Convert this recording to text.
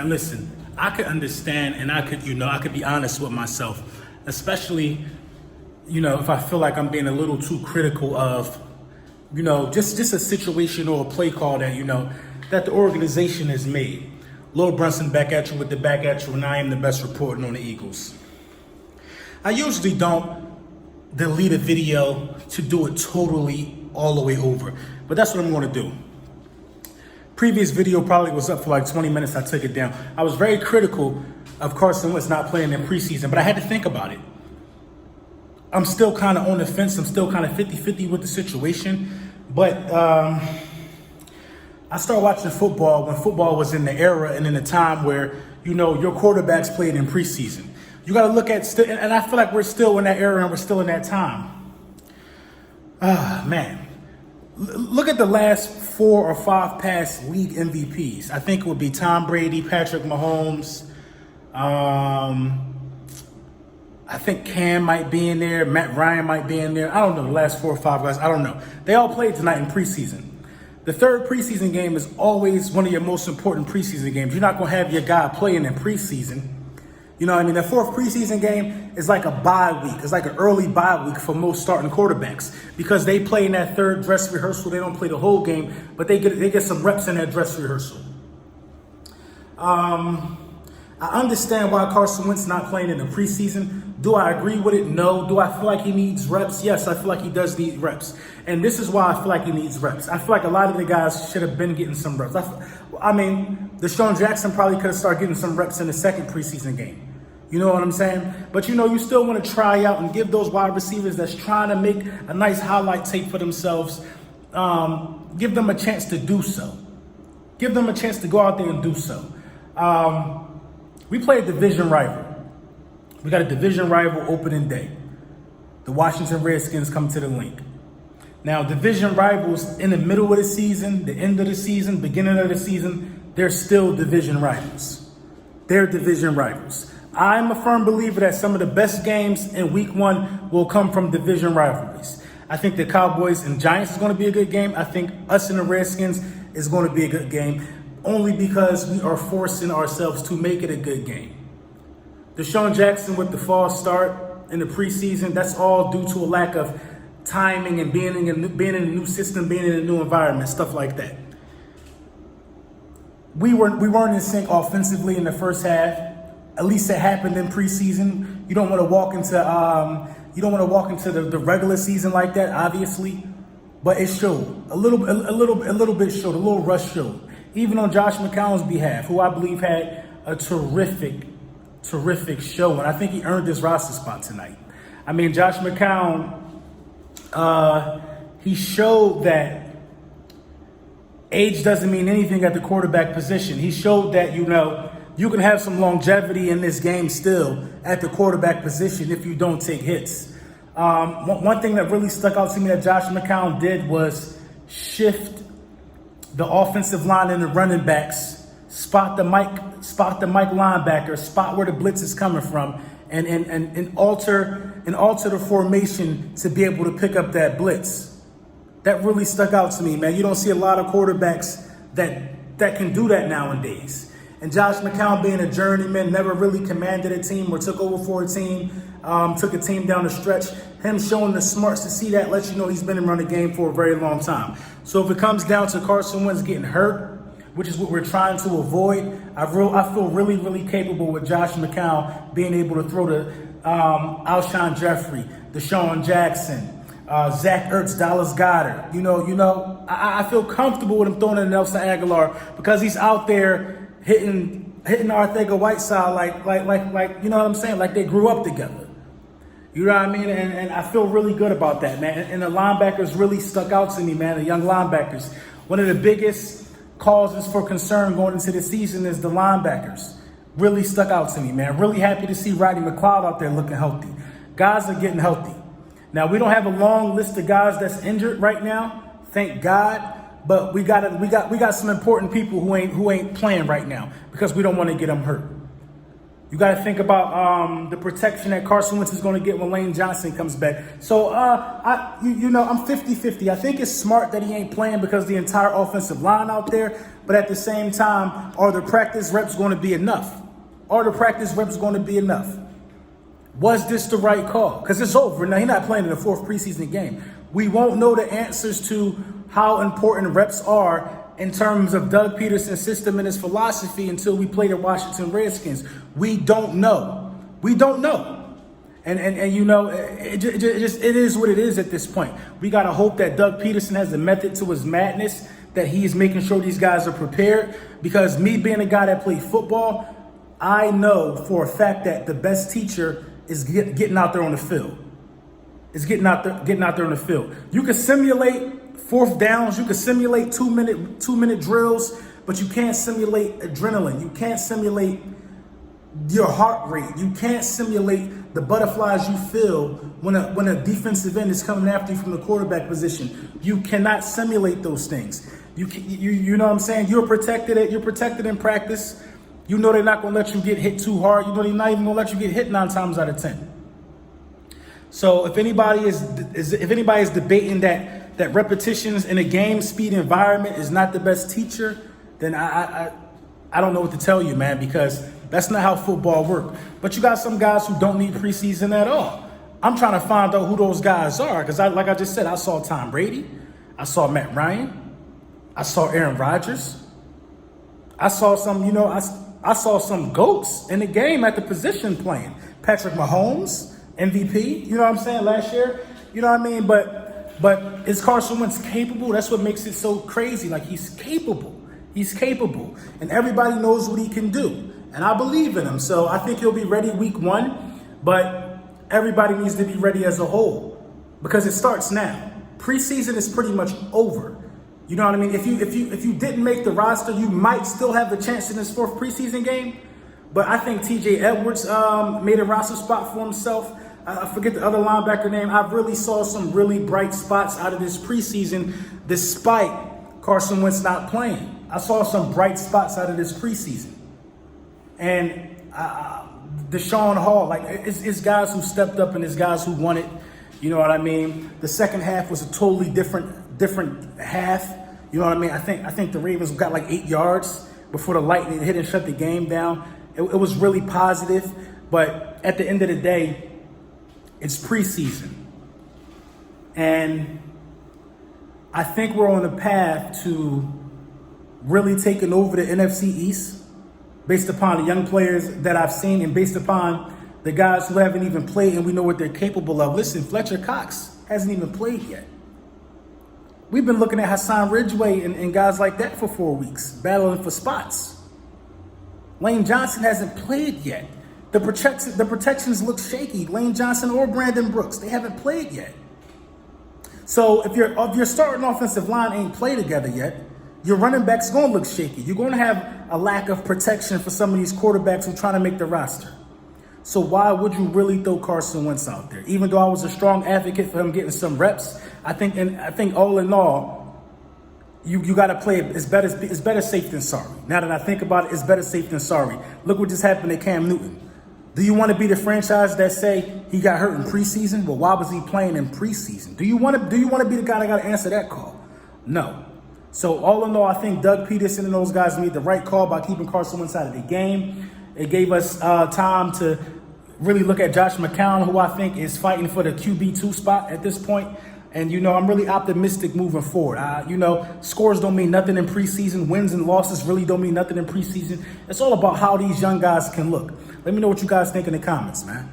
listen, I could understand and I could be honest with myself, especially, if I feel like I'm being a little too critical of, just a situation or a play call that, that the organization has made. Lil Brunson back at you with the back at you, and I am the best reporting on the Eagles. I usually don't delete a video to do it totally all the way over, but that's what I'm going to do. Previous video probably was up for like 20 minutes. I took it down. I was very critical of Carson Wentz not playing in preseason, but I had to think about it. I'm still kind of on the fence. I'm still kind of 50-50 with the situation, but I started watching football when football was in the era and in the time where, your quarterbacks played in preseason. You got to look at, and I feel like we're still in that era and we're still in that time. Man, look at the last 4 or 5 past league MVPs. I think it would be Tom Brady, Patrick Mahomes. I think Cam might be in there. Matt Ryan might be in there. I don't know, the last 4 or 5 guys. I don't know. They all played tonight in preseason. The third preseason game is always one of your most important preseason games. You're not going to have your guy playing in preseason. You know what I mean? The fourth preseason game is like a bye week. It's like an early bye week for most starting quarterbacks because they play in that third dress rehearsal. They don't play the whole game, but they get some reps in that dress rehearsal. I understand why Carson Wentz not playing in the preseason. Do I agree with it? No. Do I feel like he needs reps? Yes, I feel like he does need reps. And this is why I feel like he needs reps. I feel like a lot of the guys should have been getting some reps. Deshaun Jackson probably could have started getting some reps in the second preseason game. You know what I'm saying? But, you still want to try out and give those wide receivers that's trying to make a nice highlight tape for themselves, give them a chance to do so. Give them a chance to go out there and do so. We play a division rival. We got a division rival opening day. The Washington Redskins come to the link. Now, division rivals in the middle of the season, the end of the season, beginning of the season, they're still division rivals. They're division rivals. I'm a firm believer that some of the best games in week 1 will come from division rivalries. I think the Cowboys and Giants is going to be a good game. I think us and the Redskins is going to be a good game, only because we are forcing ourselves to make it a good game. Deshaun Jackson with the false start in the preseason, that's all due to a lack of timing and being in a new system, being in a new environment, stuff like that. We weren't in sync offensively in the first half. At least it happened in preseason. You don't want to walk into the regular season like that, obviously, but it showed a little bit showed, a little rush showed. Even on Josh McCown's behalf, who I believe had a terrific show, and I think he earned his roster spot tonight. I mean, Josh McCown, he showed that age doesn't mean anything at the quarterback position. He showed that, you can have some longevity in this game still at the quarterback position if you don't take hits. One thing that really stuck out to me that Josh McCown did was shift the offensive line and the running backs, spot the Mike linebacker, spot where the blitz is coming from, and alter the formation to be able to pick up that blitz. That really stuck out to me, man. You don't see a lot of quarterbacks that can do that nowadays. And Josh McCown being a journeyman, never really commanded a team or took over for a team, took a team down the stretch. Him showing the smarts to see that lets you know he's been around the game for a very long time. So if it comes down to Carson Wentz getting hurt, which is what we're trying to avoid, I feel really, really capable with Josh McCown being able to throw to Alshon Jeffrey, Deshaun Jackson, Zach Ertz, Dallas Goedert. I feel comfortable with him throwing to Nelson Aguilar because he's out there hitting Arcega-Whiteside like you know what I'm saying? Like they grew up together. You know what I mean? And I feel really good about that, man. And the linebackers really stuck out to me, man. The young linebackers. One of the biggest causes for concern going into the season is the linebackers. Really stuck out to me, man. Really happy to see Rodney McLeod out there looking healthy. Guys are getting healthy. Now, we don't have a long list of guys that's injured right now, thank God. But we got some important people who ain't playing right now because we don't want to get them hurt. You got to think about the protection that Carson Wentz is going to get when Lane Johnson comes back. So, I'm 50-50. I think it's smart that he ain't playing because the entire offensive line out there. But at the same time, are the practice reps going to be enough? Are the practice reps going to be enough? Was this the right call? Because it's over. Now, he's not playing in the 4th preseason game. We won't know the answers to how important reps are in terms of Doug Peterson's system and his philosophy until we play the Washington Redskins. We don't know. We don't know. And it is what it is at this point. We got to hope that Doug Peterson has a method to his madness, that he is making sure these guys are prepared. Because me being a guy that played football, I know for a fact that the best teacher is getting out there on the field. Is getting out there on the field. You can simulate 4th downs, you can simulate 2-minute drills, but you can't simulate adrenaline. You can't simulate your heart rate. You can't simulate the butterflies you feel when a defensive end is coming after you from the quarterback position. You cannot simulate those things. You know what I'm saying? You're protected in practice. You know they're not going to let you get hit too hard. You know they're not even going to let you get hit 9 times out of 10. So if anybody is debating that repetitions in a game speed environment is not the best teacher, then I don't know what to tell you, man, because that's not how football works. But you got some guys who don't need preseason at all. I'm trying to find out who those guys are because, like I just said, I saw Tom Brady, I saw Matt Ryan, I saw Aaron Rodgers, I saw some, I saw some GOATs in the game at the position playing. Patrick Mahomes, MVP, you know what I'm saying, last year, you know what I mean? But is Carson Wentz capable? That's what makes it so crazy. Like, he's capable. He's capable. And everybody knows what he can do. And I believe in him. So I think he'll be ready week 1. But everybody needs to be ready as a whole because it starts now. Preseason is pretty much over. You know what I mean? If you didn't make the roster, you might still have a chance in this 4th preseason game. But I think TJ Edwards made a roster spot for himself. I forget the other linebacker name. I really saw some really bright spots out of this preseason despite Carson Wentz not playing. I saw some bright spots out of this preseason. And Deshaun Hall, like, it's guys who stepped up and it's guys who won it. You know what I mean? The second half was a totally different half. You know what I mean? I think the Ravens got like 8 yards before the Lightning hit and shut the game down. It was really positive. But at the end of the day, it's preseason. And I think we're on a path to really taking over the NFC East based upon the young players that I've seen and based upon the guys who haven't even played and we know what they're capable of. Listen, Fletcher Cox hasn't even played yet. We've been looking at Hassan Ridgeway and guys like that for 4 weeks, battling for spots. Lane Johnson hasn't played yet. The protections look shaky. Lane Johnson or Brandon Brooks, they haven't played yet. So if your starting offensive line ain't played together yet, your running back's going to look shaky. You're going to have a lack of protection for some of these quarterbacks who are trying to make the roster. So why would you really throw Carson Wentz out there? Even though I was a strong advocate for him getting some reps, I think all in all, you got to play it. It's better safe than sorry. Now that I think about it, it's better safe than sorry. Look what just happened to Cam Newton. Do you want to be the franchise that say he got hurt in preseason? Well, why was he playing in preseason? Do you want to be the guy that got to answer that call? No. So all in all, I think Doug Peterson and those guys made the right call by keeping Carson Wentz out of the game. It gave us time to really look at Josh McCown, who I think is fighting for the QB2 spot at this point. And, I'm really optimistic moving forward. Scores don't mean nothing in preseason. Wins and losses really don't mean nothing in preseason. It's all about how these young guys can look. Let me know what you guys think in the comments, man.